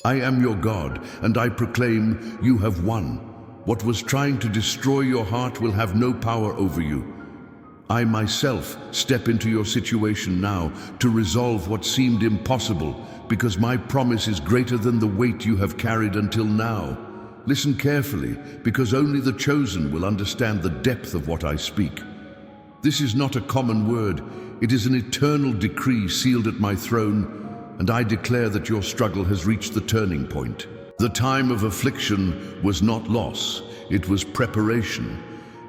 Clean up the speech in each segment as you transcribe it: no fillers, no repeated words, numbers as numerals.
I am your God, and I proclaim you have won. What was trying to destroy your heart will have no power over you. I myself step into your situation now to resolve what seemed impossible, because my promise is greater than the weight you have carried until now. Listen carefully, because only the chosen will understand the depth of what I speak. This is not a common word. It is an eternal decree sealed at my throne, and I declare that your struggle has reached the turning point. The time of affliction was not loss, it was preparation.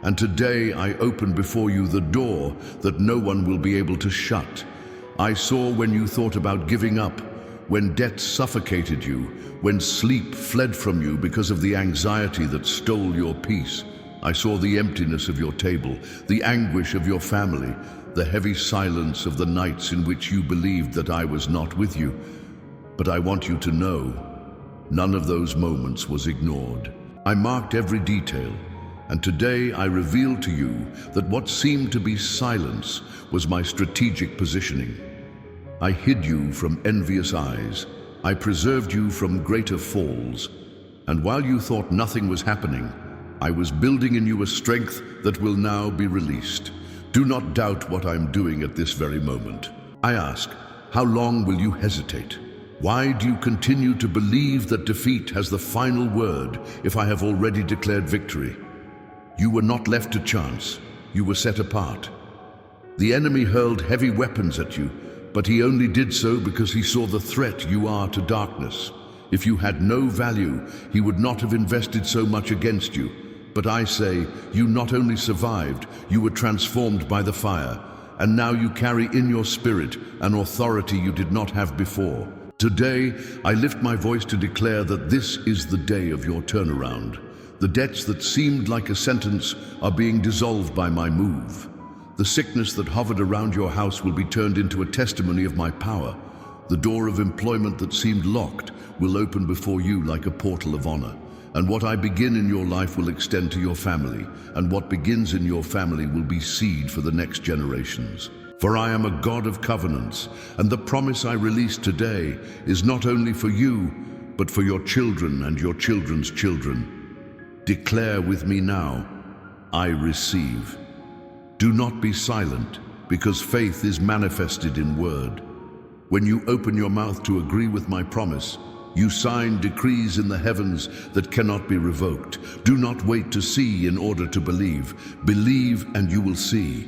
And today I open before you the door that no one will be able to shut. I saw when you thought about giving up, when debt suffocated you, when sleep fled from you because of the anxiety that stole your peace. I saw the emptiness of your table, the anguish of your family, the heavy silence of the nights in which you believed that I was not with you. But I want you to know, none of those moments was ignored. I marked every detail, and today I reveal to you that what seemed to be silence was my strategic positioning. I hid you from envious eyes. I preserved you from greater falls. And while you thought nothing was happening, I was building in you a strength that will now be released. Do not doubt what I'm doing at this very moment. I ask, how long will you hesitate? Why do you continue to believe that defeat has the final word if I have already declared victory? You were not left to chance. You were set apart. The enemy hurled heavy weapons at you, but he only did so because he saw the threat you are to darkness. If you had no value, he would not have invested so much against you. But I say, you not only survived, you were transformed by the fire, and now you carry in your spirit an authority you did not have before. Today, I lift my voice to declare that this is the day of your turnaround. The debts that seemed like a sentence are being dissolved by my move. The sickness that hovered around your house will be turned into a testimony of my power. The door of employment that seemed locked will open before you like a portal of honor. And what I begin in your life will extend to your family, and what begins in your family will be seed for the next generations. For I am a God of covenants, and the promise I release today is not only for you, but for your children and your children's children. Declare with me now, I receive. Do not be silent, because faith is manifested in word. When you open your mouth to agree with my promise, you sign decrees in the heavens that cannot be revoked. Do not wait to see in order to believe. Believe and you will see.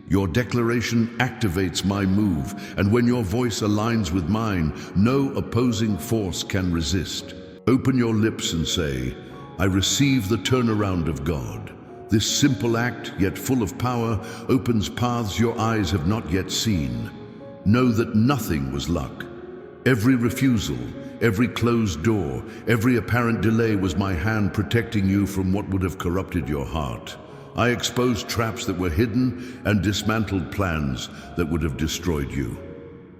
Your declaration activates my move, and when your voice aligns with mine, no opposing force can resist. Open your lips and say, I receive the turnaround of God. This simple act, yet full of power, opens paths your eyes have not yet seen. Know that nothing was luck. Every refusal, every closed door, every apparent delay was my hand protecting you from what would have corrupted your heart. I exposed traps that were hidden and dismantled plans that would have destroyed you.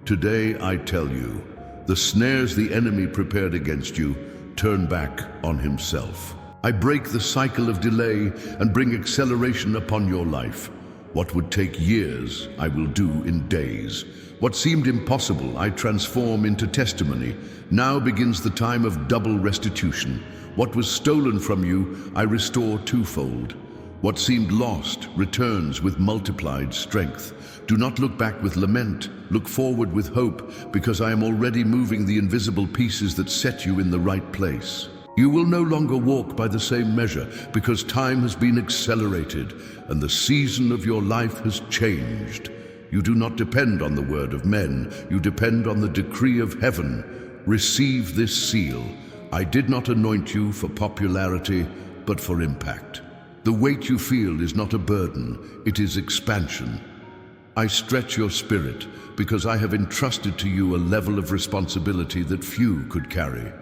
Today I tell you, the snares the enemy prepared against you turn back on himself. I break the cycle of delay and bring acceleration upon your life. What would take years, I will do in days. What seemed impossible, I transform into testimony. Now begins the time of double restitution. What was stolen from you, I restore twofold. What seemed lost returns with multiplied strength. Do not look back with lament, look forward with hope, because I am already moving the invisible pieces that set you in the right place. You will no longer walk by the same measure, because time has been accelerated and the season of your life has changed. You do not depend on the word of men, you depend on the decree of heaven. Receive this seal. I did not anoint you for popularity, but for impact. The weight you feel is not a burden, it is expansion. I stretch your spirit because I have entrusted to you a level of responsibility that few could carry.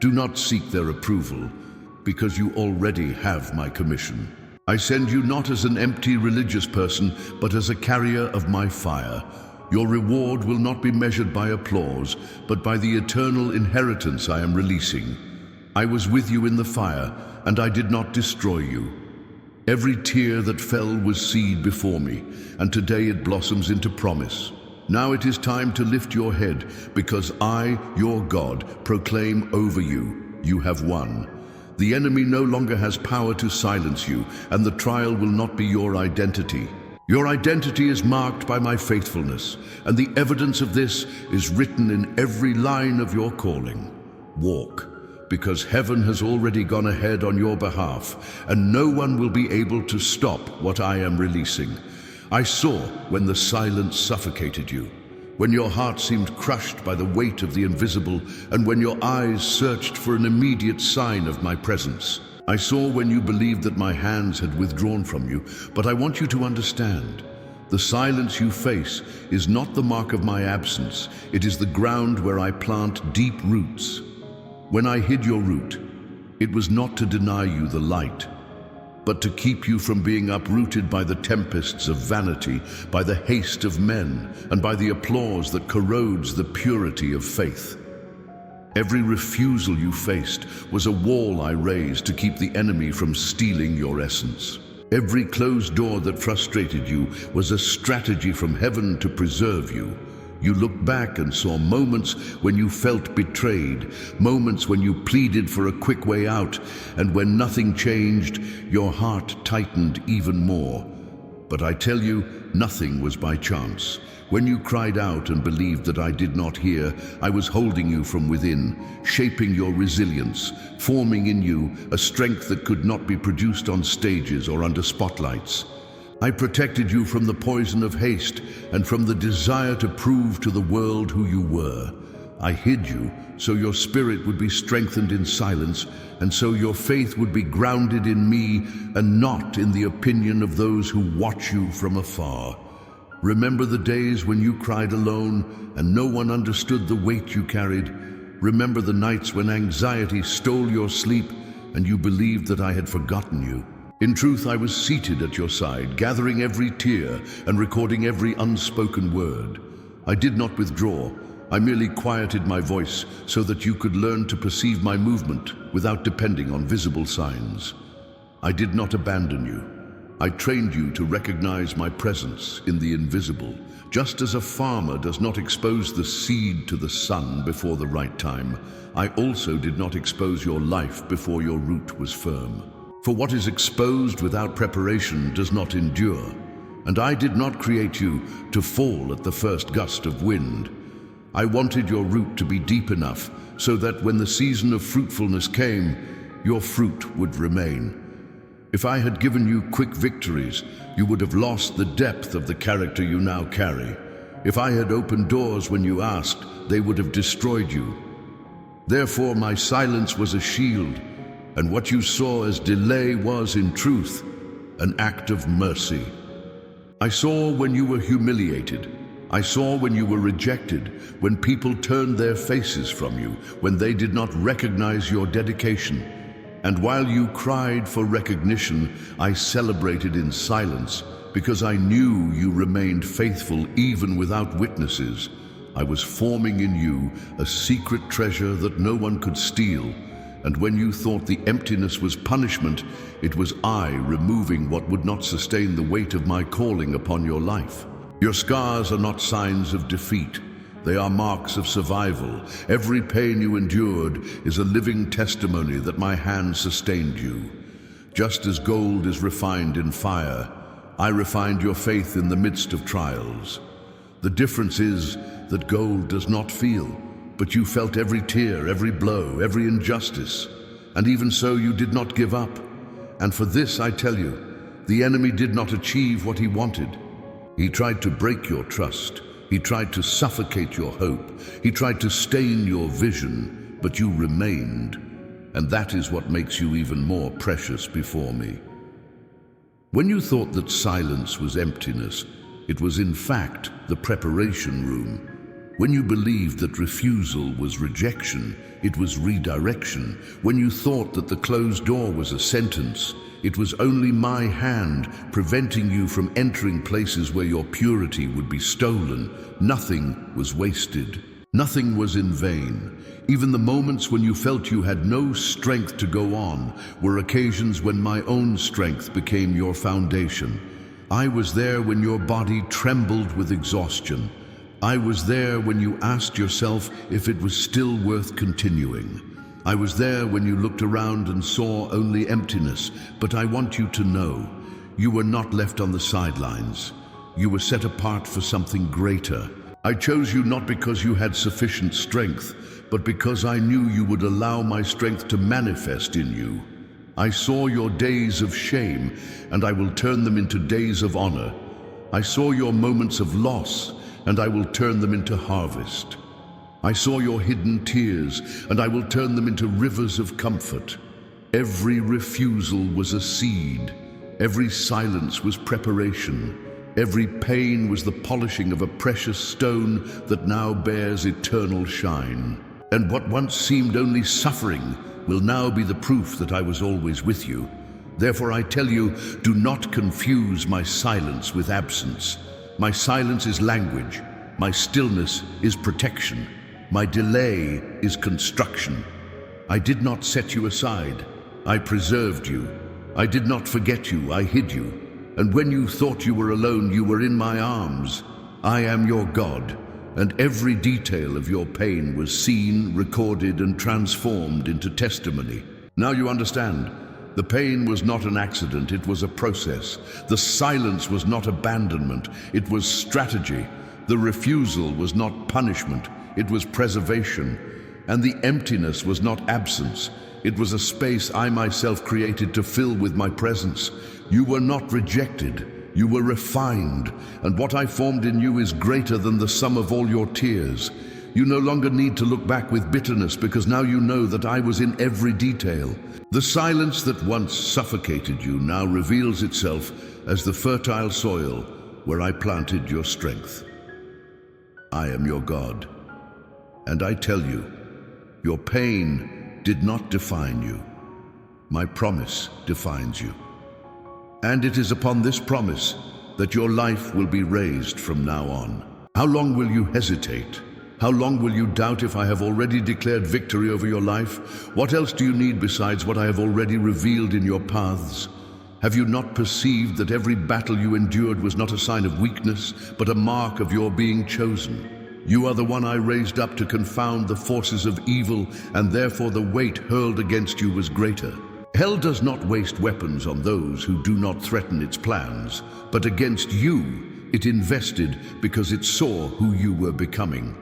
Do not seek their approval, because you already have my commission. I send you not as an empty religious person, but as a carrier of my fire. Your reward will not be measured by applause, but by the eternal inheritance I am releasing. I was with you in the fire, and I did not destroy you. Every tear that fell was seed before me, and today it blossoms into promise. Now it is time to lift your head, because I, your God, proclaim over you, you have won. The enemy no longer has power to silence you, and the trial will not be your identity. Your identity is marked by my faithfulness, and the evidence of this is written in every line of your calling. Walk, because heaven has already gone ahead on your behalf, and no one will be able to stop what I am releasing. I saw when the silence suffocated you, when your heart seemed crushed by the weight of the invisible, and when your eyes searched for an immediate sign of my presence. I saw when you believed that my hands had withdrawn from you, but I want you to understand. The silence you face is not the mark of my absence. It is the ground where I plant deep roots. When I hid your root, it was not to deny you the light, but to keep you from being uprooted by the tempests of vanity, by the haste of men, and by the applause that corrodes the purity of faith. Every refusal you faced was a wall I raised to keep the enemy from stealing your essence. Every closed door that frustrated you was a strategy from heaven to preserve you. You looked back and saw moments when you felt betrayed, moments when you pleaded for a quick way out, and when nothing changed, your heart tightened even more. But I tell you, nothing was by chance. When you cried out and believed that I did not hear, I was holding you from within, shaping your resilience, forming in you a strength that could not be produced on stages or under spotlights. I protected you from the poison of haste and from the desire to prove to the world who you were. I hid you so your spirit would be strengthened in silence, and so your faith would be grounded in me and not in the opinion of those who watch you from afar. Remember the days when you cried alone and no one understood the weight you carried. Remember the nights when anxiety stole your sleep and you believed that I had forgotten you. In truth, I was seated at your side, gathering every tear and recording every unspoken word. I did not withdraw. I merely quieted my voice so that you could learn to perceive my movement without depending on visible signs. I did not abandon you. I trained you to recognize my presence in the invisible. Just as a farmer does not expose the seed to the sun before the right time, I also did not expose your life before your root was firm. For what is exposed without preparation does not endure, and I did not create you to fall at the first gust of wind. I wanted your root to be deep enough so that when the season of fruitfulness came, your fruit would remain. If I had given you quick victories, you would have lost the depth of the character you now carry. If I had opened doors when you asked, they would have destroyed you. Therefore, my silence was a shield, and what you saw as delay was, in truth, an act of mercy. I saw when you were humiliated. I saw when you were rejected, when people turned their faces from you, when they did not recognize your dedication. And while you cried for recognition, I celebrated in silence, because I knew you remained faithful even without witnesses. I was forming in you a secret treasure that no one could steal. And when you thought the emptiness was punishment, it was I removing what would not sustain the weight of my calling upon your life. Your scars are not signs of defeat. They are marks of survival. Every pain you endured is a living testimony that my hand sustained you. Just as gold is refined in fire, I refined your faith in the midst of trials. The difference is that gold does not feel, but you felt every tear, every blow, every injustice. And even so, you did not give up. And for this I tell you, the enemy did not achieve what he wanted. He tried to break your trust. He tried to suffocate your hope. He tried to stain your vision, but you remained. And that is what makes you even more precious before me. When you thought that silence was emptiness, it was in fact the preparation room. When you believed that refusal was rejection, it was redirection. When you thought that the closed door was a sentence, it was only my hand preventing you from entering places where your purity would be stolen. Nothing was wasted. Nothing was in vain. Even the moments when you felt you had no strength to go on were occasions when my own strength became your foundation. I was there when your body trembled with exhaustion. I was there when you asked yourself if it was still worth continuing. I was there when you looked around and saw only emptiness, but I want you to know, you were not left on the sidelines. You were set apart for something greater. I chose you not because you had sufficient strength, but because I knew you would allow my strength to manifest in you. I saw your days of shame, and I will turn them into days of honor. I saw your moments of loss, and I will turn them into harvest. I saw your hidden tears, and I will turn them into rivers of comfort. Every refusal was a seed. Every silence was preparation. Every pain was the polishing of a precious stone that now bears eternal shine. And what once seemed only suffering will now be the proof that I was always with you. Therefore I tell you, do not confuse my silence with absence. My silence is language. My stillness is protection. My delay is construction. I did not set you aside. I preserved you. I did not forget you. I hid you. And when you thought you were alone, you were in my arms. I am your God, and every detail of your pain was seen, recorded, and transformed into testimony. Now you understand. The pain was not an accident, it was a process. The silence was not abandonment, it was strategy. The refusal was not punishment, it was preservation. And the emptiness was not absence, it was a space I myself created to fill with my presence. You were not rejected, you were refined, and what I formed in you is greater than the sum of all your tears. You no longer need to look back with bitterness, because now you know that I was in every detail. The silence that once suffocated you now reveals itself as the fertile soil where I planted your strength. I am your God, and I tell you, your pain did not define you. My promise defines you. And it is upon this promise that your life will be raised from now on. How long will you hesitate? How long will you doubt if I have already declared victory over your life? What else do you need besides what I have already revealed in your paths? Have you not perceived that every battle you endured was not a sign of weakness, but a mark of your being chosen? You are the one I raised up to confound the forces of evil, and therefore the weight hurled against you was greater. Hell does not waste weapons on those who do not threaten its plans, but against you it invested because it saw who you were becoming.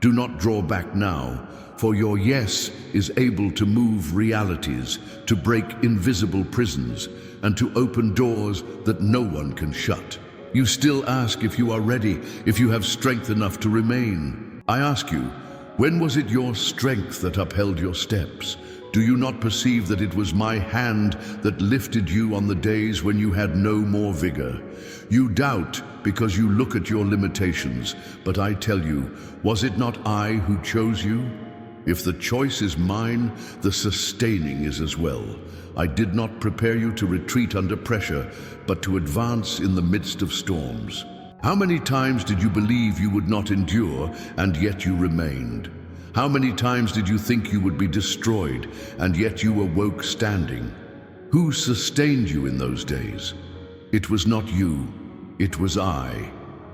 Do not draw back now, for your yes is able to move realities, to break invisible prisons, and to open doors that no one can shut. You still ask if you are ready, if you have strength enough to remain. I ask you, when was it your strength that upheld your steps? Do you not perceive that it was my hand that lifted you on the days when you had no more vigor? You doubt because you look at your limitations, but I tell you, was it not I who chose you? If the choice is mine, the sustaining is as well. I did not prepare you to retreat under pressure, but to advance in the midst of storms. How many times did you believe you would not endure, and yet you remained? How many times did you think you would be destroyed, and yet you awoke standing? Who sustained you in those days? It was not you, it was I.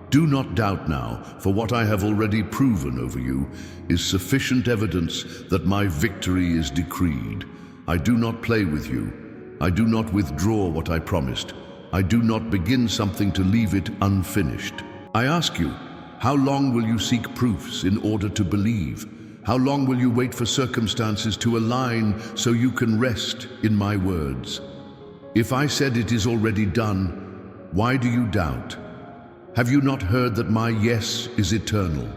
Do not doubt now, for what I have already proven over you is sufficient evidence that my victory is decreed. I do not play with you. I do not withdraw what I promised. I do not begin something to leave it unfinished. I ask you, how long will you seek proofs in order to believe? How long will you wait for circumstances to align so you can rest in my words? If I said it is already done, why do you doubt? Have you not heard that my yes is eternal?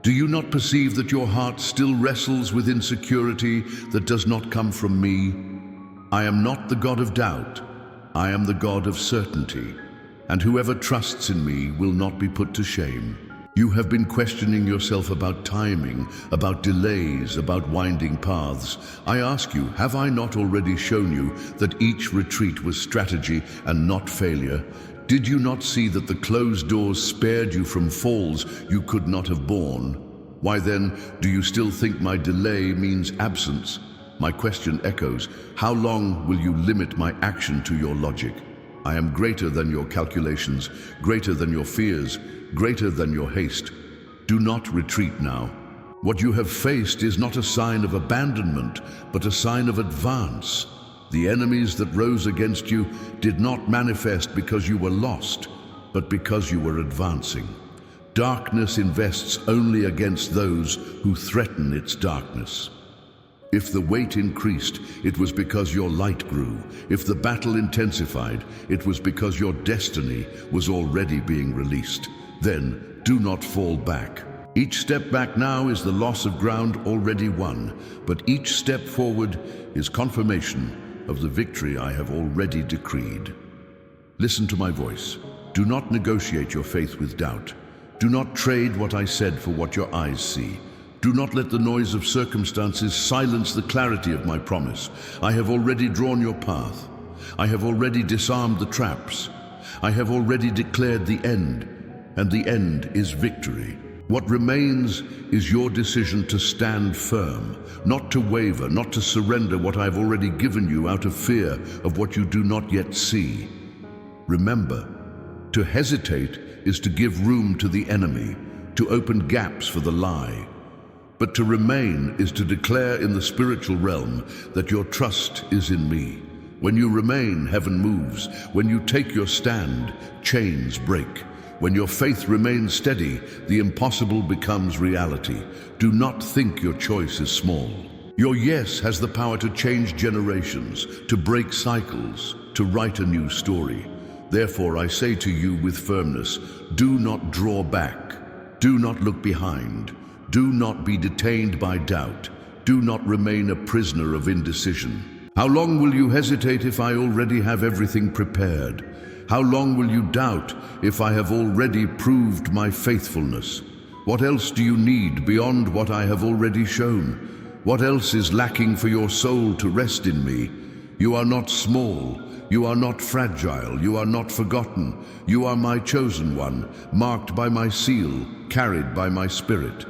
Do you not perceive that your heart still wrestles with insecurity that does not come from me? I am not the God of doubt. I am the God of certainty, and whoever trusts in me will not be put to shame. You have been questioning yourself about timing, about delays, about winding paths. I ask you, have I not already shown you that each retreat was strategy and not failure? Did you not see that the closed doors spared you from falls you could not have borne? Why then, do you still think my delay means absence? My question echoes, how long will you limit my action to your logic? I am greater than your calculations, greater than your fears, greater than your haste. Do not retreat now. What you have faced is not a sign of abandonment, but a sign of advance. The enemies that rose against you did not manifest because you were lost, but because you were advancing. Darkness invests only against those who threaten its darkness. If the weight increased, it was because your light grew. If the battle intensified, it was because your destiny was already being released. Then, do not fall back. Each step back now is the loss of ground already won, but each step forward is confirmation of the victory I have already decreed. Listen to my voice. Do not negotiate your faith with doubt. Do not trade what I said for what your eyes see. Do not let the noise of circumstances silence the clarity of my promise. I have already drawn your path. I have already disarmed the traps. I have already declared the end, and the end is victory. What remains is your decision to stand firm, not to waver, not to surrender what I have already given you out of fear of what you do not yet see. Remember, to hesitate is to give room to the enemy, to open gaps for the lie. But to remain is to declare in the spiritual realm that your trust is in me. When you remain, heaven moves. When you take your stand, chains break. When your faith remains steady, the impossible becomes reality. Do not think your choice is small. Your yes has the power to change generations, to break cycles, to write a new story. Therefore, I say to you with firmness, do not draw back. Do not look behind. Do not be detained by doubt. Do not remain a prisoner of indecision. How long will you hesitate if I already have everything prepared? How long will you doubt if I have already proved my faithfulness? What else do you need beyond what I have already shown? What else is lacking for your soul to rest in me? You are not small. You are not fragile. You are not forgotten. You are my chosen one, marked by my seal, carried by my spirit.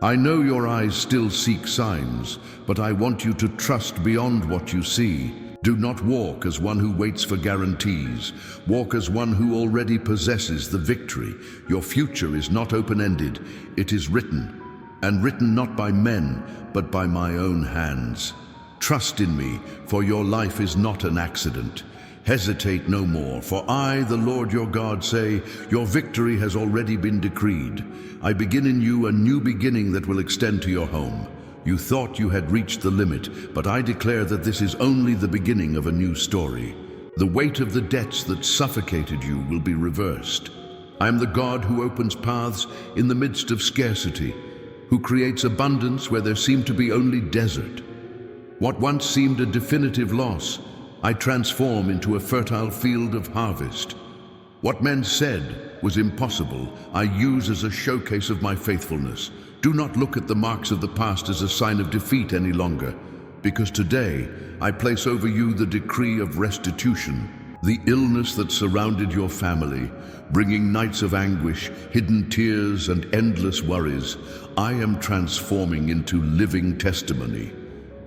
I know your eyes still seek signs, but I want you to trust beyond what you see. Do not walk as one who waits for guarantees. Walk as one who already possesses the victory. Your future is not open-ended. It is written, and written not by men, but by my own hands. Trust in me, for your life is not an accident. Hesitate no more, for I, the Lord your God, say, your victory has already been decreed. I begin in you a new beginning that will extend to your home. You thought you had reached the limit, but I declare that this is only the beginning of a new story. The weight of the debts that suffocated you will be reversed. I am the God who opens paths in the midst of scarcity, who creates abundance where there seemed to be only desert. What once seemed a definitive loss, I transform into a fertile field of harvest. What men said was impossible, I use as a showcase of my faithfulness. Do not look at the marks of the past as a sign of defeat any longer, because today I place over you the decree of restitution. The illness that surrounded your family, bringing nights of anguish, hidden tears, and endless worries, I am transforming into living testimony.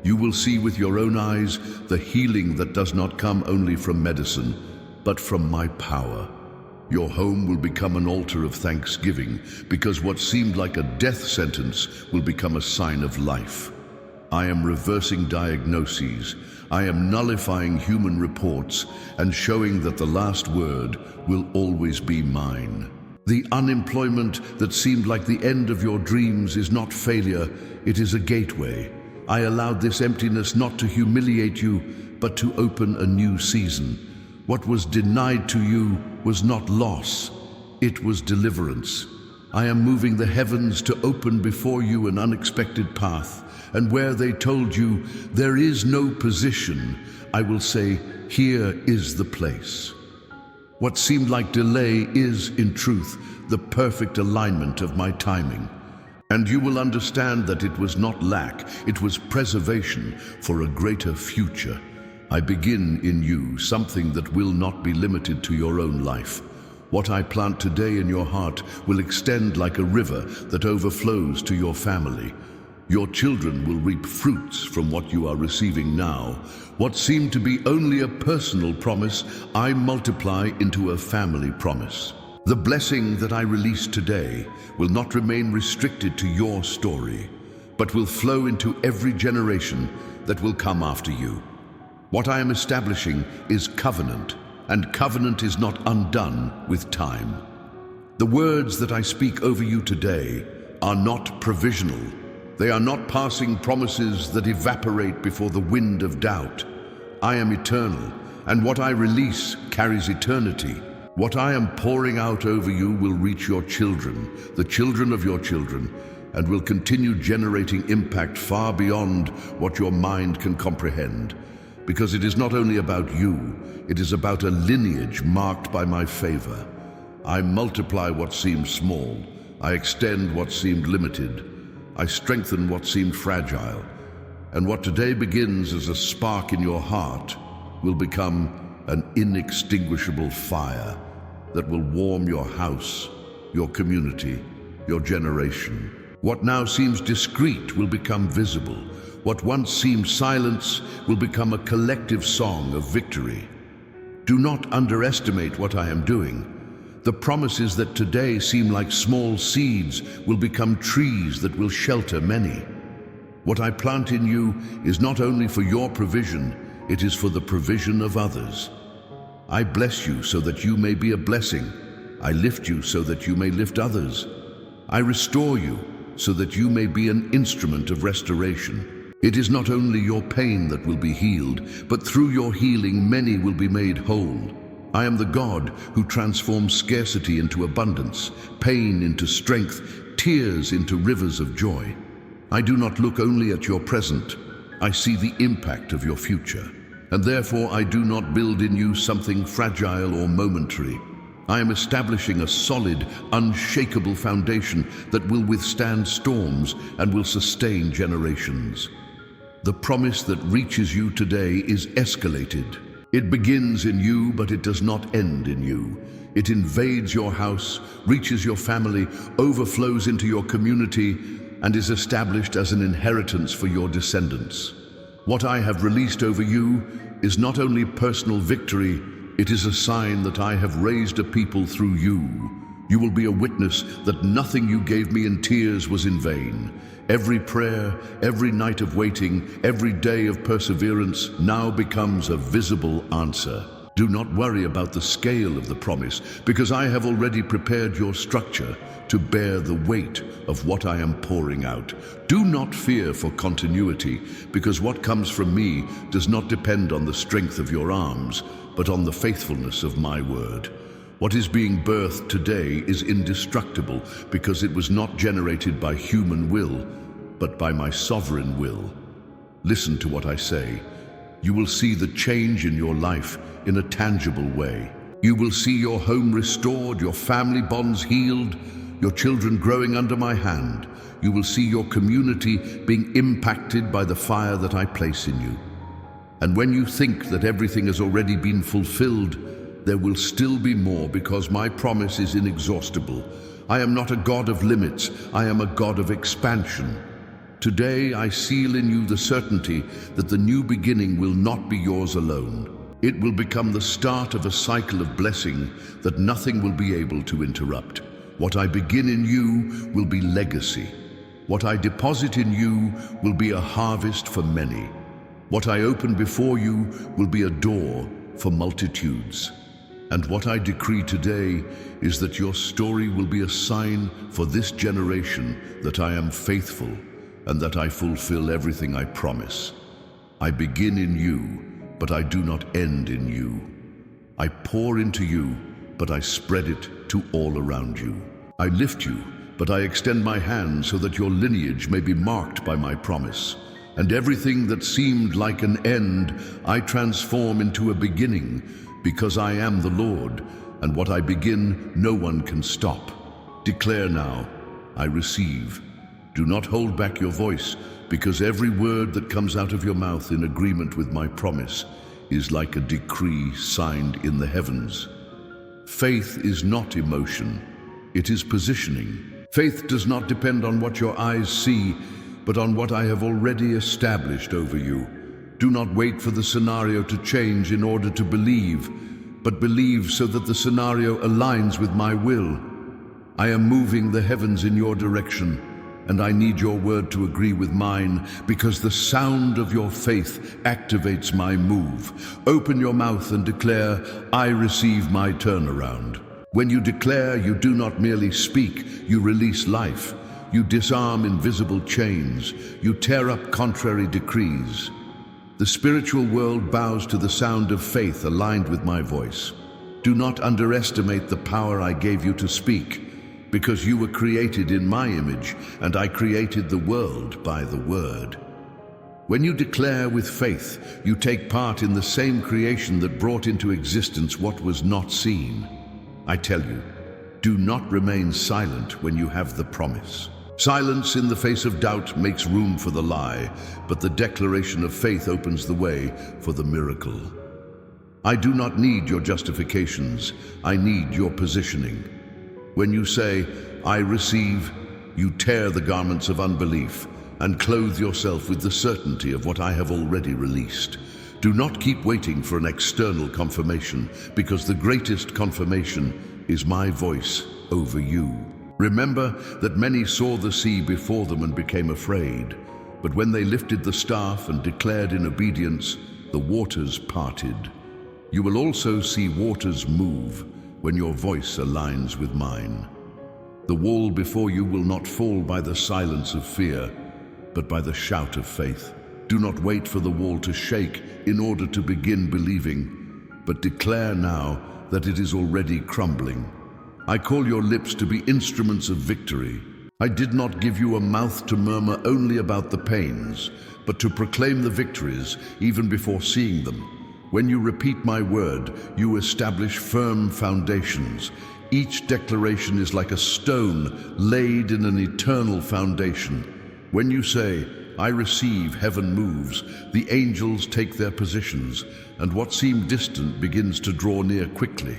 You will see with your own eyes the healing that does not come only from medicine, but from my power. Your home will become an altar of thanksgiving, because what seemed like a death sentence will become a sign of life. I am reversing diagnoses. I am nullifying human reports and showing that the last word will always be mine. The unemployment that seemed like the end of your dreams is not failure, it is a gateway. I allowed this emptiness not to humiliate you, but to open a new season. What was denied to you was not loss, it was deliverance. I am moving the heavens to open before you an unexpected path, and where they told you there is no position, I will say, here is the place. What seemed like delay is, in truth, the perfect alignment of my timing. And you will understand that it was not lack, it was preservation for a greater future. I begin in you something that will not be limited to your own life. What I plant today in your heart will extend like a river that overflows to your family. Your children will reap fruits from what you are receiving now. What seemed to be only a personal promise, I multiply into a family promise. The blessing that I release today will not remain restricted to your story, but will flow into every generation that will come after you. What I am establishing is covenant, and covenant is not undone with time. The words that I speak over you today are not provisional. They are not passing promises that evaporate before the wind of doubt. I am eternal, and what I release carries eternity. What I am pouring out over you will reach your children, the children of your children, and will continue generating impact far beyond what your mind can comprehend. Because it is not only about you, it is about a lineage marked by my favor. I multiply what seemed small. I extend what seemed limited. I strengthen what seemed fragile. And what today begins as a spark in your heart will become an inextinguishable fire that will warm your house, your community, your generation. What now seems discreet will become visible. What once seemed silence will become a collective song of victory. Do not underestimate what I am doing. The promises that today seem like small seeds will become trees that will shelter many. What I plant in you is not only for your provision, it is for the provision of others. I bless you so that you may be a blessing. I lift you so that you may lift others. I restore you so that you may be an instrument of restoration. It is not only your pain that will be healed, but through your healing many will be made whole. I am the God who transforms scarcity into abundance, pain into strength, tears into rivers of joy. I do not look only at your present, I see the impact of your future. And therefore I do not build in you something fragile or momentary. I am establishing a solid, unshakable foundation that will withstand storms and will sustain generations. The promise that reaches you today is escalated. It begins in you, but it does not end in you. It invades your house, reaches your family, overflows into your community, and is established as an inheritance for your descendants. What I have released over you is not only personal victory, it is a sign that I have raised a people through you. You will be a witness that nothing you gave me in tears was in vain. Every prayer, every night of waiting, every day of perseverance now becomes a visible answer. Do not worry about the scale of the promise, because I have already prepared your structure to bear the weight of what I am pouring out. Do not fear for continuity, because what comes from me does not depend on the strength of your arms, but on the faithfulness of my word. What is being birthed today is indestructible, because it was not generated by human will, but by my sovereign will. Listen to what I say. You will see the change in your life in a tangible way. You will see your home restored, your family bonds healed, your children growing under my hand. You will see your community being impacted by the fire that I place in you. And when you think that everything has already been fulfilled, there will still be more, because my promise is inexhaustible. I am not a God of limits, I am a God of expansion. Today I seal in you the certainty that the new beginning will not be yours alone. It will become the start of a cycle of blessing that nothing will be able to interrupt. What I begin in you will be legacy. What I deposit in you will be a harvest for many. What I open before you will be a door for multitudes. And what I decree today is that your story will be a sign for this generation that I am faithful and that I fulfill everything I promise. I begin in you, but I do not end in you. I pour into you, but I spread it to all around you. I lift you, but I extend my hand so that your lineage may be marked by my promise. And everything that seemed like an end, I transform into a beginning, because I am the Lord, and what I begin, no one can stop. Declare now, I receive. Do not hold back your voice, because every word that comes out of your mouth in agreement with my promise is like a decree signed in the heavens. Faith is not emotion, it is positioning. Faith does not depend on what your eyes see, but on what I have already established over you. Do not wait for the scenario to change in order to believe. but believe so that the scenario aligns with my will. I am moving the heavens in your direction, and I need your word to agree with mine, because the sound of your faith activates my move. Open your mouth and declare, I receive my turnaround. When you declare, you do not merely speak, you release life. You disarm invisible chains. You tear up contrary decrees. The spiritual world bows to the sound of faith aligned with my voice. Do not underestimate the power I gave you to speak, because you were created in my image, and I created the world by the word. When you declare with faith, you take part in the same creation that brought into existence what was not seen. I tell you, do not remain silent when you have the promise. Silence in the face of doubt makes room for the lie, but the declaration of faith opens the way for the miracle. I do not need your justifications, I need your positioning. When you say, I receive, you tear the garments of unbelief and clothe yourself with the certainty of what I have already released. Do not keep waiting for an external confirmation, because the greatest confirmation is my voice over you. Remember that many saw the sea before them and became afraid, but when they lifted the staff and declared in obedience, the waters parted. You will also see waters move when your voice aligns with mine. The wall before you will not fall by the silence of fear, but by the shout of faith. Do not wait for the wall to shake in order to begin believing, but declare now that it is already crumbling. I call your lips to be instruments of victory. I did not give you a mouth to murmur only about the pains, but to proclaim the victories even before seeing them. When you repeat my word, you establish firm foundations. Each declaration is like a stone laid in an eternal foundation. When you say, I receive, heaven moves, the angels take their positions, and what seemed distant begins to draw near quickly.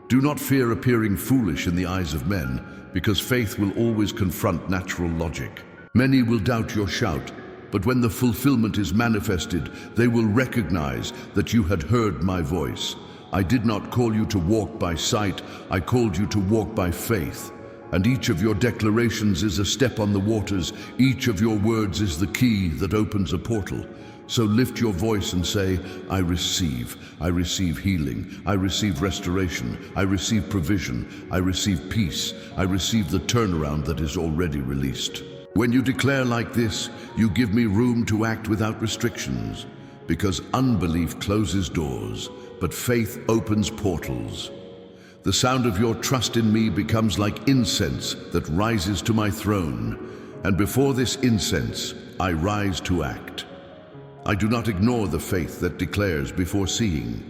Do not fear appearing foolish in the eyes of men, because faith will always confront natural logic. Many will doubt your shout, but when the fulfillment is manifested, they will recognize that you had heard my voice. I did not call you to walk by sight, I called you to walk by faith. And each of your declarations is a step on the waters, each of your words is the key that opens a portal. So lift your voice and say, I receive healing, I receive restoration, I receive provision, I receive peace, I receive the turnaround that is already released. When you declare like this, you give me room to act without restrictions, because unbelief closes doors, but faith opens portals. The sound of your trust in me becomes like incense that rises to my throne, and before this incense, I rise to act. I do not ignore the faith that declares before seeing.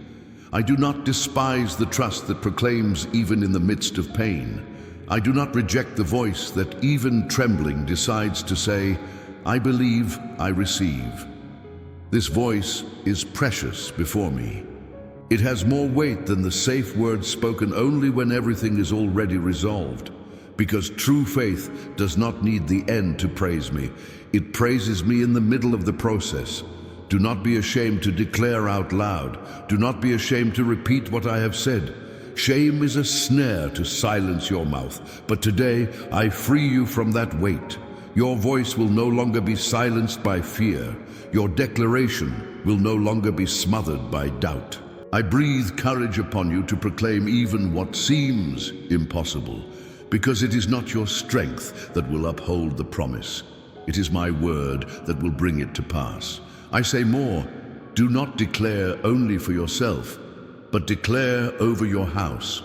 I do not despise the trust that proclaims even in the midst of pain. I do not reject the voice that even trembling decides to say, I believe, I receive. This voice is precious before me. It has more weight than the safe words spoken only when everything is already resolved. Because true faith does not need the end to praise me. It praises me in the middle of the process. Do not be ashamed to declare out loud. Do not be ashamed to repeat what I have said. Shame is a snare to silence your mouth, but today I free you from that weight. Your voice will no longer be silenced by fear. Your declaration will no longer be smothered by doubt. I breathe courage upon you to proclaim even what seems impossible, because it is not your strength that will uphold the promise. It is my word that will bring it to pass. I say more, do not declare only for yourself, but declare over your house.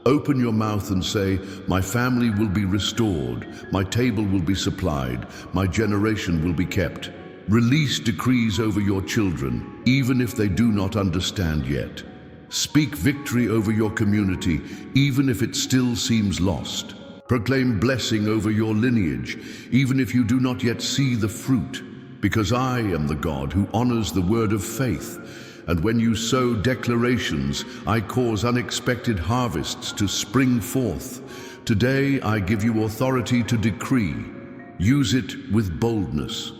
Open your mouth and say, my family will be restored, my table will be supplied, my generation will be kept. Release decrees over your children, even if they do not understand yet. Speak victory over your community, even if it still seems lost. Proclaim blessing over your lineage, even if you do not yet see the fruit, because I am the God who honors the word of faith. And when you sow declarations, I cause unexpected harvests to spring forth. Today I give you authority to decree. Use it with boldness.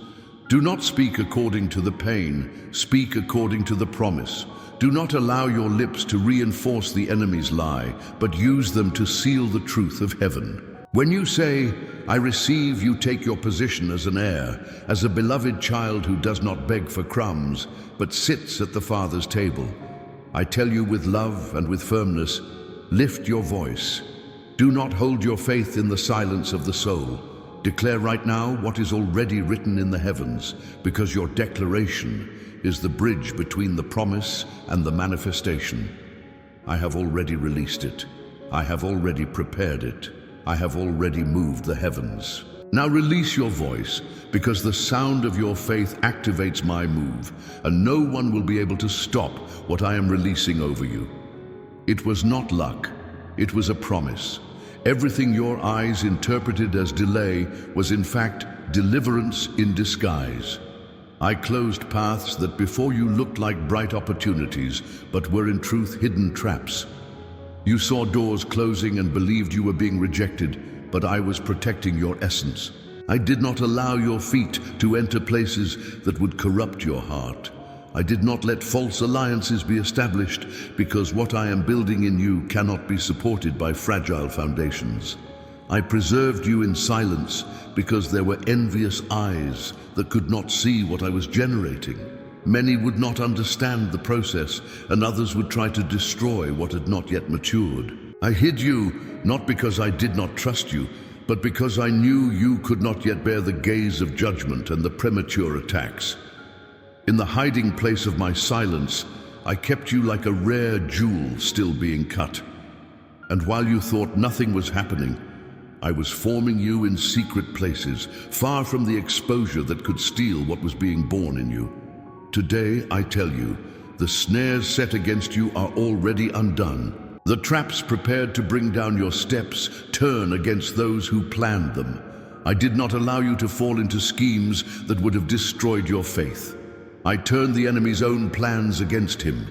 Do not speak according to the pain, speak according to the promise. Do not allow your lips to reinforce the enemy's lie, but use them to seal the truth of heaven. When you say, I receive, you take your position as an heir, as a beloved child who does not beg for crumbs, but sits at the Father's table. I tell you with love and with firmness, lift your voice. Do not hold your faith in the silence of the soul. Declare right now what is already written in the heavens, because your declaration is the bridge between the promise and the manifestation. I have already released it. I have already prepared it. I have already moved the heavens. Now release your voice, because the sound of your faith activates my move, and no one will be able to stop what I am releasing over you. It was not luck. It was a promise. Everything your eyes interpreted as delay was in fact deliverance in disguise. I closed paths that before you looked like bright opportunities, but were in truth hidden traps. You saw doors closing and believed you were being rejected, but I was protecting your essence. I did not allow your feet to enter places that would corrupt your heart. I did not let false alliances be established, because what I am building in you cannot be supported by fragile foundations. I preserved you in silence because there were envious eyes that could not see what I was generating. Many would not understand the process, and others would try to destroy what had not yet matured. I hid you not because I did not trust you, but because I knew you could not yet bear the gaze of judgment and the premature attacks. In the hiding place of my silence, I kept you like a rare jewel still being cut. And while you thought nothing was happening, I was forming you in secret places, far from the exposure that could steal what was being born in you. Today, I tell you, the snares set against you are already undone. The traps prepared to bring down your steps turn against those who planned them. I did not allow you to fall into schemes that would have destroyed your faith. I turned the enemy's own plans against him.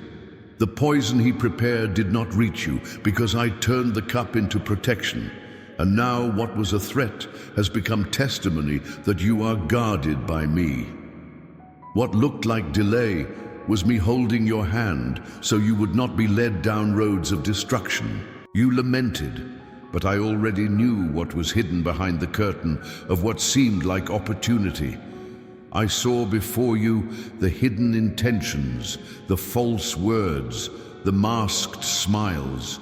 The poison he prepared did not reach you, because I turned the cup into protection. And now what was a threat has become testimony that you are guarded by me. What looked like delay was me holding your hand so you would not be led down roads of destruction. You lamented, but I already knew what was hidden behind the curtain of what seemed like opportunity. I saw before you the hidden intentions, the false words, the masked smiles.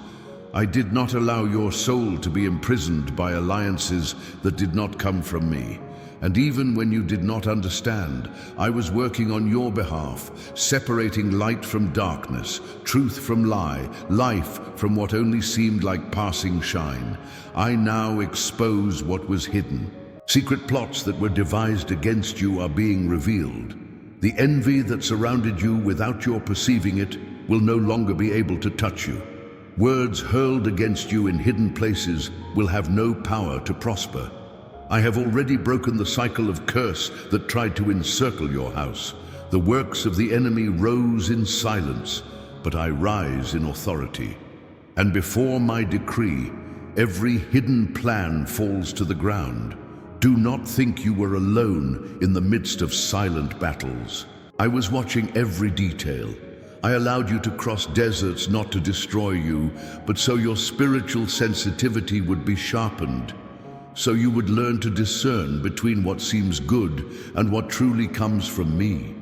I did not allow your soul to be imprisoned by alliances that did not come from me. And even when you did not understand, I was working on your behalf, separating light from darkness, truth from lie, life from what only seemed like passing shine. I now expose what was hidden. Secret plots that were devised against you are being revealed. The envy that surrounded you without your perceiving it will no longer be able to touch you. Words hurled against you in hidden places will have no power to prosper. I have already broken the cycle of curse that tried to encircle your house. The works of the enemy rose in silence, but I rise in authority. And before my decree, every hidden plan falls to the ground. Do not think you were alone in the midst of silent battles. I was watching every detail. I allowed you to cross deserts not to destroy you, but so your spiritual sensitivity would be sharpened, so you would learn to discern between what seems good and what truly comes from me.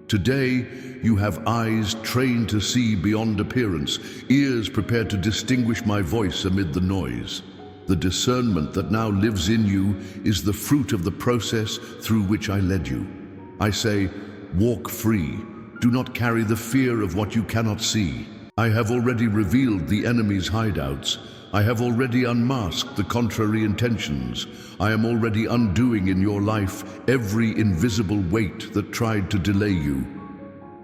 Today, you have eyes trained to see beyond appearance, ears prepared to distinguish my voice amid the noise. The discernment that now lives in you is the fruit of the process through which I led you. I say, walk free. Do not carry the fear of what you cannot see. I have already revealed the enemy's hideouts. I have already unmasked the contrary intentions. I am already undoing in your life every invisible weight that tried to delay you.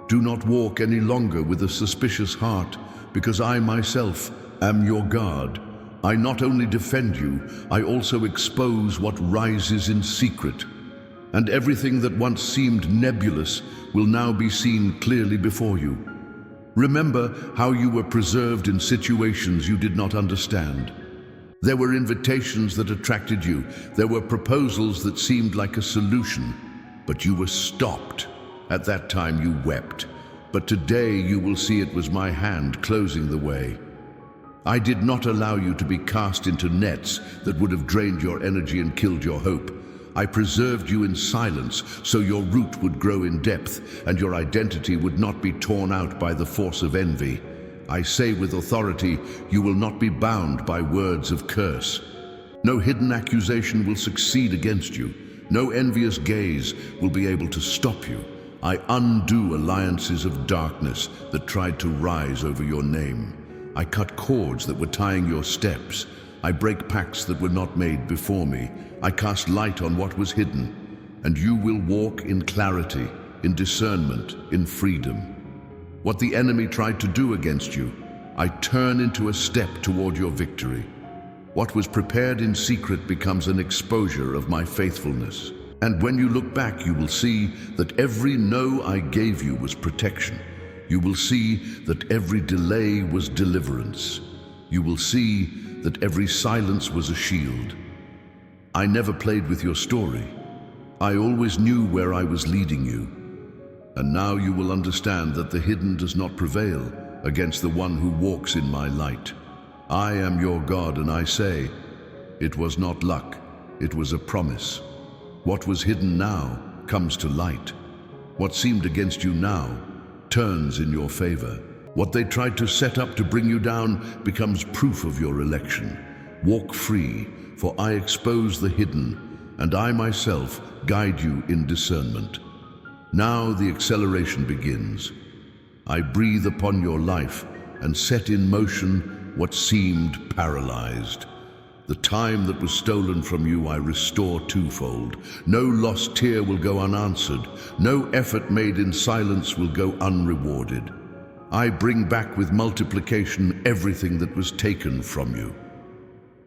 Do not walk any longer with a suspicious heart, because I myself am your guard. I not only defend you, I also expose what rises in secret. And everything that once seemed nebulous will now be seen clearly before you. Remember how you were preserved in situations you did not understand. There were invitations that attracted you. There were proposals that seemed like a solution. but you were stopped. At that time you wept, but today you will see it was my hand closing the way. I did not allow you to be cast into nets that would have drained your energy and killed your hope. I preserved you in silence so your root would grow in depth and your identity would not be torn out by the force of envy. I say with authority, you will not be bound by words of curse. No hidden accusation will succeed against you. No envious gaze will be able to stop you. I undo alliances of darkness that tried to rise over your name. I cut cords that were tying your steps. I break pacts that were not made before me. I cast light on what was hidden, and you will walk in clarity, in discernment, in freedom. What the enemy tried to do against you, I turn into a step toward your victory. What was prepared in secret becomes an exposure of my faithfulness. And when you look back, you will see that every no I gave you was protection. You will see that every delay was deliverance. You will see that every silence was a shield. I never played with your story. I always knew where I was leading you. And now you will understand that the hidden does not prevail against the one who walks in my light. I am your God, and I say, it was not luck, it was a promise. What was hidden now comes to light. What seemed against you now turns in your favor. What they tried to set up to bring you down becomes proof of your election. Walk free, for I expose the hidden, and I myself guide you in discernment. Now the acceleration begins. I breathe upon your life and set in motion what seemed paralyzed. The time that was stolen from you I restore twofold. No lost tear will go unanswered. No effort made in silence will go unrewarded. I bring back with multiplication everything that was taken from you.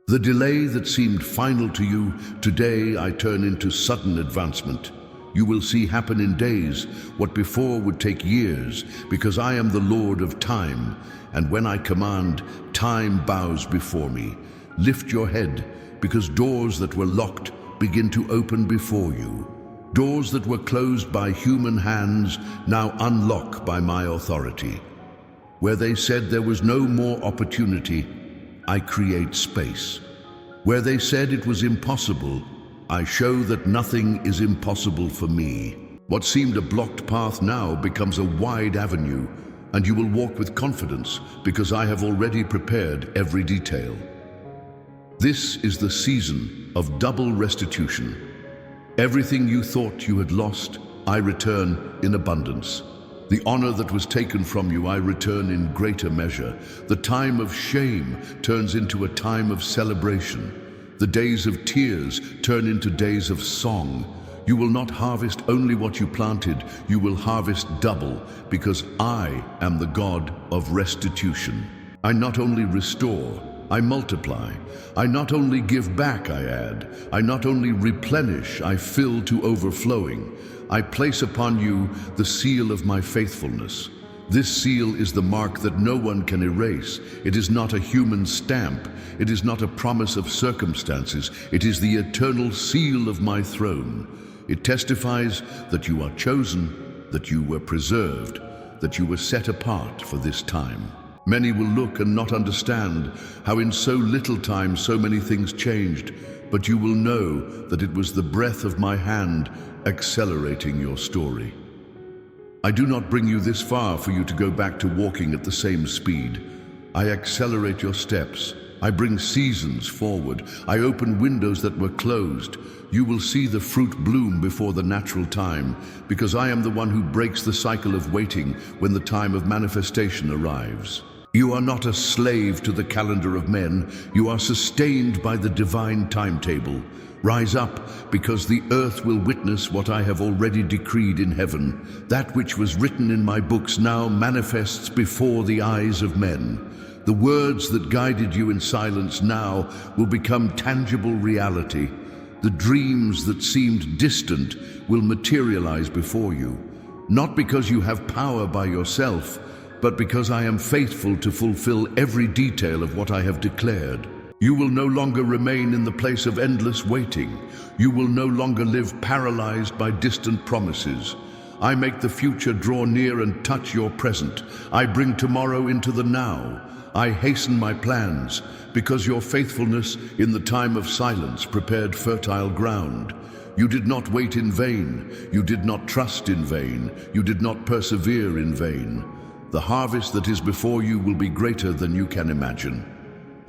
The delay that seemed final to you, today I turn into sudden advancement. You will see happen in days what before would take years, because I am the Lord of time, and when I command, time bows before me. Lift your head, because doors that were locked begin to open before you. Doors that were closed by human hands now unlock by my authority. Where they said there was no more opportunity, I create space. Where they said it was impossible, I show that nothing is impossible for me. What seemed a blocked path now becomes a wide avenue, and you will walk with confidence because I have already prepared every detail. This is the season of double restitution. Everything you thought you had lost, I return in abundance. The honor that was taken from you, I return in greater measure. The time of shame turns into a time of celebration. The days of tears turn into days of song. You will not harvest only what you planted, you will harvest double, because I am the God of restitution. I not only restore, I multiply. I not only give back, I add. I not only replenish, I fill to overflowing. I place upon you the seal of my faithfulness. This seal is the mark that no one can erase. It is not a human stamp. It is not a promise of circumstances. It is the eternal seal of my throne. It testifies that you are chosen, that you were preserved, that you were set apart for this time. Many will look and not understand how in so little time so many things changed, but you will know that it was the breath of my hand accelerating your story. I do not bring you this far for you to go back to walking at the same speed. I accelerate your steps. I bring seasons forward. I open windows that were closed. You will see the fruit bloom before the natural time, because I am the one who breaks the cycle of waiting when the time of manifestation arrives. You are not a slave to the calendar of men. You are sustained by the divine timetable. Rise up, because the earth will witness what I have already decreed in heaven. That which was written in my books now manifests before the eyes of men. The words that guided you in silence now will become tangible reality. The dreams that seemed distant will materialize before you, not because you have power by yourself, but because I am faithful to fulfill every detail of what I have declared. You will no longer remain in the place of endless waiting. You will no longer live paralyzed by distant promises. I make the future draw near and touch your present. I bring tomorrow into the now. I hasten my plans, because your faithfulness in the time of silence prepared fertile ground. You did not wait in vain. You did not trust in vain. You did not persevere in vain. The harvest that is before you will be greater than you can imagine.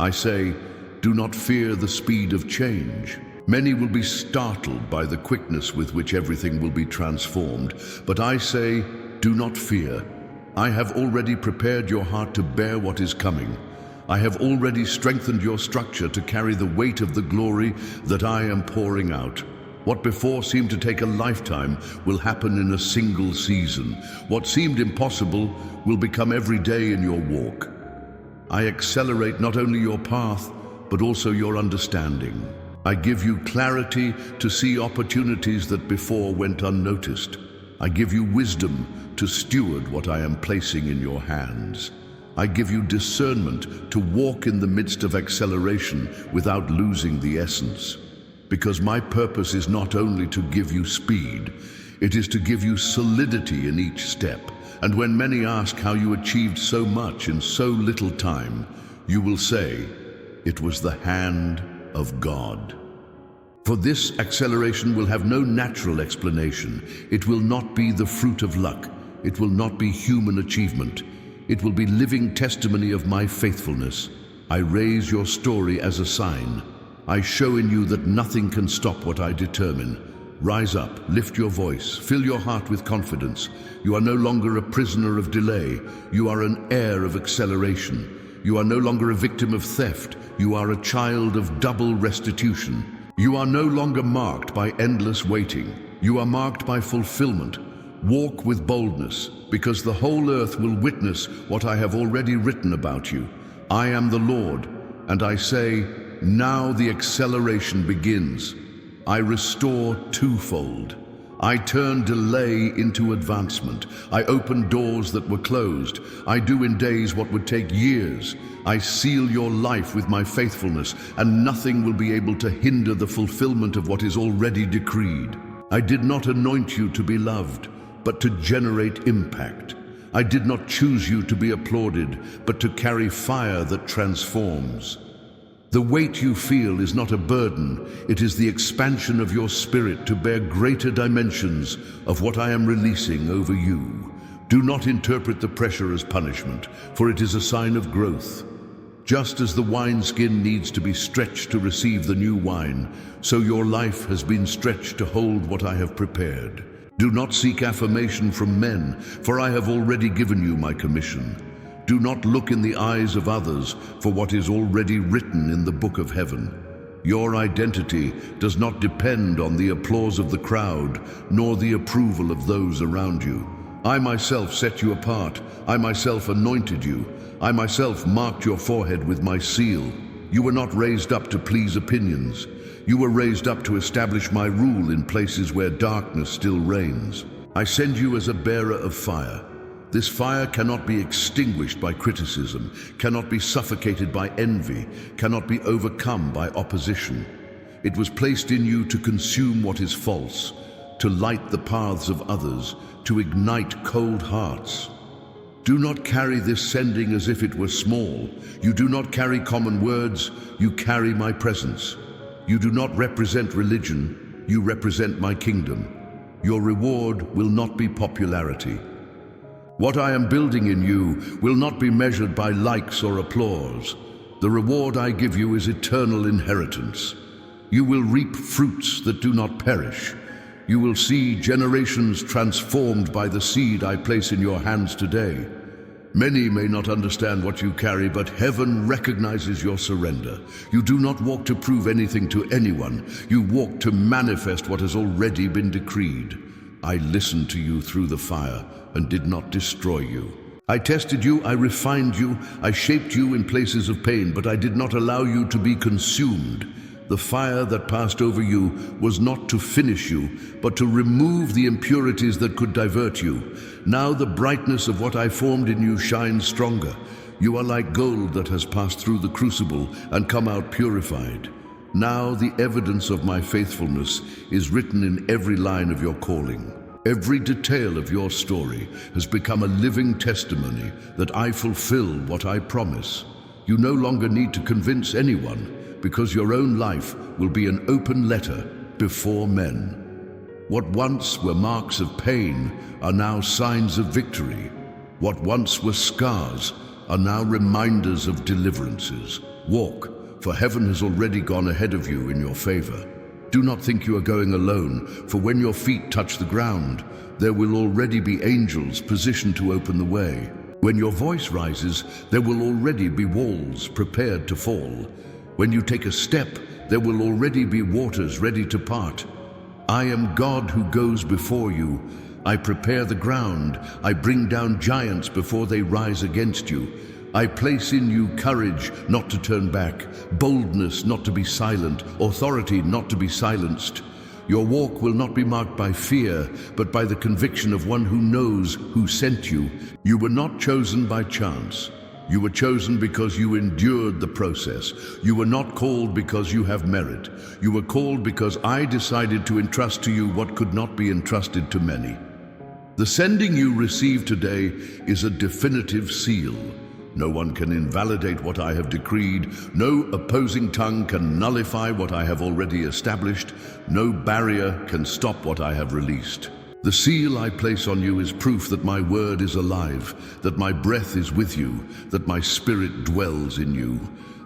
I say, do not fear the speed of change. Many will be startled by the quickness with which everything will be transformed. But I say, do not fear. I have already prepared your heart to bear what is coming. I have already strengthened your structure to carry the weight of the glory that I am pouring out. What before seemed to take a lifetime will happen in a single season. What seemed impossible will become every day in your walk. I accelerate not only your path, but also your understanding. I give you clarity to see opportunities that before went unnoticed. I give you wisdom to steward what I am placing in your hands. I give you discernment to walk in the midst of acceleration without losing the essence. Because my purpose is not only to give you speed, it is to give you solidity in each step. And when many ask how you achieved so much in so little time, you will say, it was the hand of God. For this acceleration will have no natural explanation. It will not be the fruit of luck. It will not be human achievement. It will be living testimony of my faithfulness. I raise your story as a sign. I show in you that nothing can stop what I determine. Rise up, lift your voice, fill your heart with confidence. You are no longer a prisoner of delay. You are an heir of acceleration. You are no longer a victim of theft. You are a child of double restitution. You are no longer marked by endless waiting. You are marked by fulfillment. Walk with boldness, because the whole earth will witness what I have already written about you. I am the Lord, and I say, now the acceleration begins. I restore twofold. I turn delay into advancement. I open doors that were closed. I do in days what would take years. I seal your life with my faithfulness, and nothing will be able to hinder the fulfillment of what is already decreed. I did not anoint you to be loved, but to generate impact. I did not choose you to be applauded, but to carry fire that transforms. The weight you feel is not a burden. It is the expansion of your spirit to bear greater dimensions of what I am releasing over you. Do not interpret the pressure as punishment, for it is a sign of growth. Just as the wineskin needs to be stretched to receive the new wine, so your life has been stretched to hold what I have prepared. Do not seek affirmation from men, for I have already given you my commission. Do not look in the eyes of others for what is already written in the book of heaven. Your identity does not depend on the applause of the crowd, nor the approval of those around you. I myself set you apart. I myself anointed you. I myself marked your forehead with my seal. You were not raised up to please opinions. You were raised up to establish my rule in places where darkness still reigns. I send you as a bearer of fire. This fire cannot be extinguished by criticism, cannot be suffocated by envy, cannot be overcome by opposition. It was placed in you to consume what is false, to light the paths of others, to ignite cold hearts. Do not carry this sending as if it were small. You do not carry common words, you carry my presence. You do not represent religion, you represent my kingdom. Your reward will not be popularity. What I am building in you will not be measured by likes or applause. The reward I give you is eternal inheritance. You will reap fruits that do not perish. You will see generations transformed by the seed I place in your hands today. Many may not understand what you carry, but heaven recognizes your surrender. You do not walk to prove anything to anyone. You walk to manifest what has already been decreed. I listened to you through the fire and did not destroy you. I tested you, I refined you, I shaped you in places of pain, but I did not allow you to be consumed. The fire that passed over you was not to finish you, but to remove the impurities that could divert you. Now the brightness of what I formed in you shines stronger. You are like gold that has passed through the crucible and come out purified. Now the evidence of my faithfulness is written in every line of your calling. Every detail of your story has become a living testimony that I fulfill what I promise. You no longer need to convince anyone, because your own life will be an open letter before men. What once were marks of pain are now signs of victory. What once were scars are now reminders of deliverances. Walk, for heaven has already gone ahead of you in your favor. Do not think you are going alone, for when your feet touch the ground, there will already be angels positioned to open the way. When your voice rises, there will already be walls prepared to fall. When you take a step, there will already be waters ready to part. I am God who goes before you. I prepare the ground. I bring down giants before they rise against you. I place in you courage not to turn back, boldness not to be silent, authority not to be silenced. Your walk will not be marked by fear, but by the conviction of one who knows who sent you. You were not chosen by chance. You were chosen because you endured the process. You were not called because you have merit. You were called because I decided to entrust to you what could not be entrusted to many. The sending you receive today is a definitive seal. No one can invalidate what I have decreed. No opposing tongue can nullify what I have already established. No barrier can stop what I have released. The seal I place on you is proof that my word is alive, that my breath is with you, that my spirit dwells in you.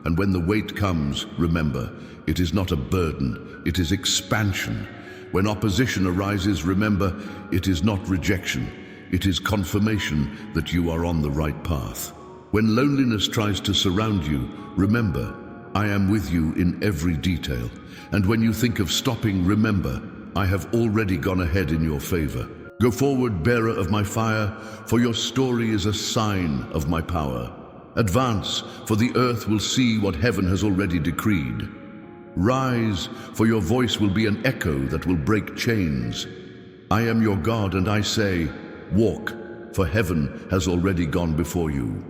And when the weight comes, remember, it is not a burden, it is expansion. When opposition arises, remember, it is not rejection, it is confirmation that you are on the right path. When loneliness tries to surround you, remember, I am with you in every detail. And when you think of stopping, remember, I have already gone ahead in your favor. Go forward, bearer of my fire, for your story is a sign of my power. Advance, for the earth will see what heaven has already decreed. Rise, for your voice will be an echo that will break chains. I am your God, and I say, walk, for heaven has already gone before you.